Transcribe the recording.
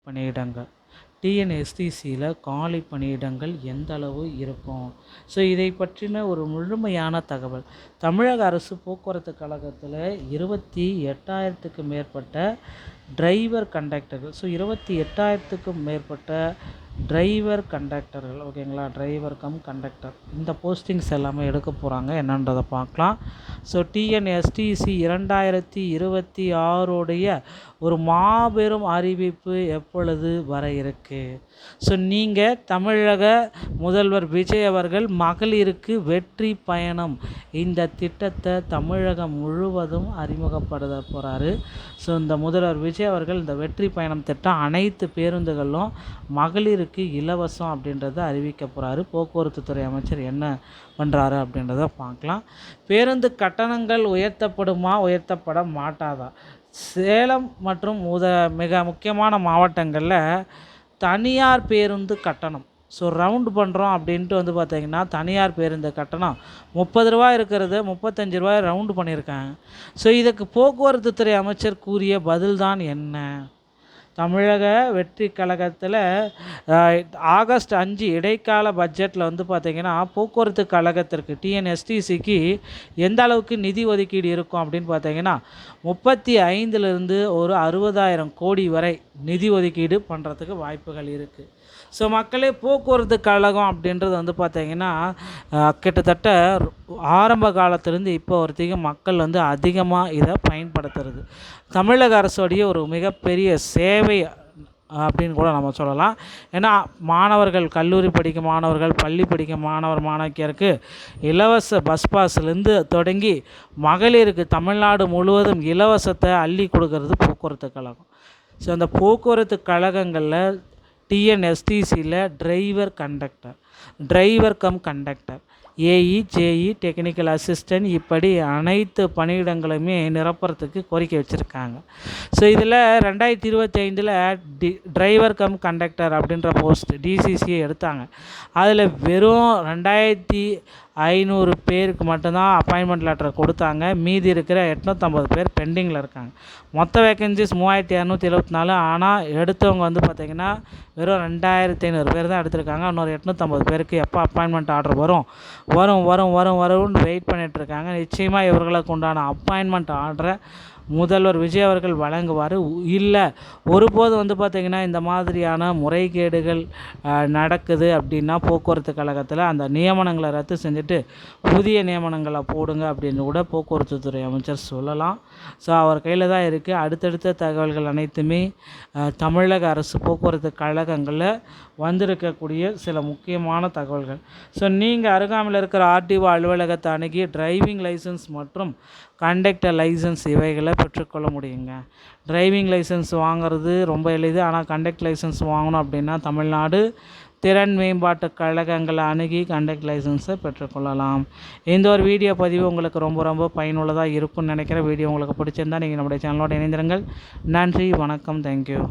பணியிடங்கள் டிஎன்எஸ்டிசியில் காலி பணியிடங்கள் எந்த அளவு இருக்கும்? ஸோ இதை பற்றின ஒரு முழுமையான தகவல். தமிழக அரசு போக்குவரத்து கழகத்தில் 28,000க்கு மேற்பட்ட டிரைவர் கண்டக்டர்கள். ஸோ 28,000க்கும் மேற்பட்ட டிரைவர் கண்டக்டர்கள், ஓகேங்களா, டிரைவர் கம் கண்டக்டர் இந்த போஸ்டிங்ஸ் எல்லாமே எடுக்க போகிறாங்க. என்னன்றதை பார்க்கலாம். ஸோ டிஎன்எஸ்டிசி 2026 ஒரு மாபெரும் அறிவிப்பு எப்பொழுது வர இருக்கு? ஸோ நீங்கள் தமிழக முதல்வர் விஜய் அவர்கள் மகளிருக்கு வெற்றி பயணம் இந்த திட்டத்தை தமிழகம் முழுவதும் அறிமுகப்படுத்த போகிறாரு. ஸோ இந்த முதல்வர் விஜய் அவர்கள் இந்த வெற்றி பயணம் திட்டம் அனைத்து பேருந்துகளும் மகளிருக்கு இலவசம் அப்படின்றத அறிவிக்க போகிறாரு. போக்குவரத்து துறை அமைச்சர் என்ன பண்ணுறாரு அப்படின்றத பார்க்கலாம். பேருந்து கட்டணங்கள் உயர்த்தப்படுமா உயர்த்தப்பட மாட்டாதா? சேலம் மற்றும் மிக முக்கியமான மாவட்டங்களில் தனியார் பேருந்து கட்டணம் ரவுண்டு பண்ணுறோம் அப்படின்ட்டு பார்த்திங்கன்னா தனியார் பேருந்து கட்டணம் 30 ரூபா இருக்கிறது 35 ரூபாய் ரவுண்டு பண்ணியிருக்காங்க. ஸோ இதுக்கு போக்குவரத்து துறை அமைச்சர் கூறிய பதில் தான் என்ன? தமிழக வெற்றி கழகத்தில் ஆகஸ்ட் 5 இடைக்கால பட்ஜெட்டில் பார்த்திங்கன்னா போக்குவரத்து கழகத்திற்கு டிஎன்எஸ்டிசிக்கு எந்த அளவுக்கு நிதி ஒதுக்கீடு இருக்கும் அப்படின்னு பார்த்திங்கன்னா 35லிருந்து ஒரு 60,000 கோடி வரை நிதி ஒதுக்கீடு பண்ணுறதுக்கு வாய்ப்புகள் இருக்குது. ஸோ மக்களே, போக்குவரத்து கழகம் அப்படின்றது பார்த்திங்கன்னா கிட்டத்தட்ட ஆரம்ப காலத்திலேருந்து இப்போ வரைக்கும் மக்கள் அதிகமாக இதை பயன்படுத்துறது தமிழக அரசுடைய ஒரு மிகப்பெரிய சேவை அப்படின்னு கூட நம்ம சொல்லலாம். ஏன்னா மாணவர்கள், கல்லூரி படிக்கும் மாணவர்கள், பள்ளி படிக்கும் மாணவியருக்கு இலவச பஸ் பாஸ்லேருந்து தொடங்கி மகளிருக்கு தமிழ்நாடு முழுவதும் இலவசத்தை அள்ளி கொடுக்கறது போக்குவரத்து கழகம். ஸோ அந்த போக்குவரத்து கழகங்களில் டிஎன்எஸ்டிசியில் driver cum conductor, AE, JE, technical assistant இப்படி அனைத்து பணியிடங்களுமே நிரப்புறதுக்கு கோரிக்கை வச்சுருக்காங்க. ஸோ இதில் 2025 டிரைவர் கம் கண்டக்டர் அப்படின்ற போஸ்ட் டிசிசியை எடுத்தாங்க. அதில் வெறும் 2,500 பேருக்கு மட்டும்தான் அப்பாயின்மெண்ட் லெட்டர் கொடுத்தாங்க. மீதி இருக்கிற 850 பேர் பெண்டிங்கில் இருக்காங்க. மொத்த வேக்கன்சிஸ் 3,274. ஆனால் எடுத்தவங்க பார்த்திங்கன்னா வெறும் 2,500 பேர் தான் எடுத்திருக்காங்க. இன்னொரு 850 பேருக்கு எப்போ அப்பாயின்மெண்ட் ஆர்டர் வரும்னு வெயிட் பண்ணிகிட்ருக்காங்க. நிச்சயமாக இவர்களுக்கு உண்டான அப்பாயின்மெண்ட் ஆர்டரை முதல்வர் விஜய் அவர்கள் வழங்குவார். இல்லை ஒருபோது பார்த்திங்கன்னா இந்த மாதிரியான முறைகேடுகள் நடக்குது அப்படின்னா போக்குவரத்து கழகத்தில் அந்த நியமனங்களை ரத்து செஞ்சுட்டு புதிய நியமனங்களை போடுங்க அப்படின்னு கூட போக்குவரத்து துறை அமைச்சர் சொல்லலாம். ஸோ அவர் கையில் தான் இருக்குது. அடுத்தடுத்த தகவல்கள் அனைத்துமே தமிழக அரசு போக்குவரத்து கழகங்களில் வந்திருக்கக்கூடிய சில முக்கியமான தகவல்கள். ஸோ நீங்கள் அருகாமையில் இருக்கிற ஆர்டிஓ அலுவலகத்தை அணுகி டிரைவிங் லைசன்ஸ் மற்றும் கண்டக்டர் லைசன்ஸ் இவைகளை பெற்றுக்கொள்ள முடியுங்க. டிரைவிங் லைசன்ஸ் வாங்குறது ரொம்ப எளிது. ஆனால் கண்டக்டர் லைசன்ஸ் வாங்கணும் அப்படின்னா தமிழ்நாடு திறன் மேம்பாட்டு கழகங்களை அணுகி கண்டக்டர் லைசன்ஸை பெற்றுக்கொள்ளலாம். இந்த ஒரு வீடியோ பதிவு உங்களுக்கு ரொம்ப பயனுள்ளதாக இருக்கும்னு நினைக்கிறேன். வீடியோ உங்களுக்கு பிடிச்சிருந்தால் நீங்கள் நம்முடைய சேனலோடு இணைந்திருங்கள். நன்றி, வணக்கம், தேங்க்யூ.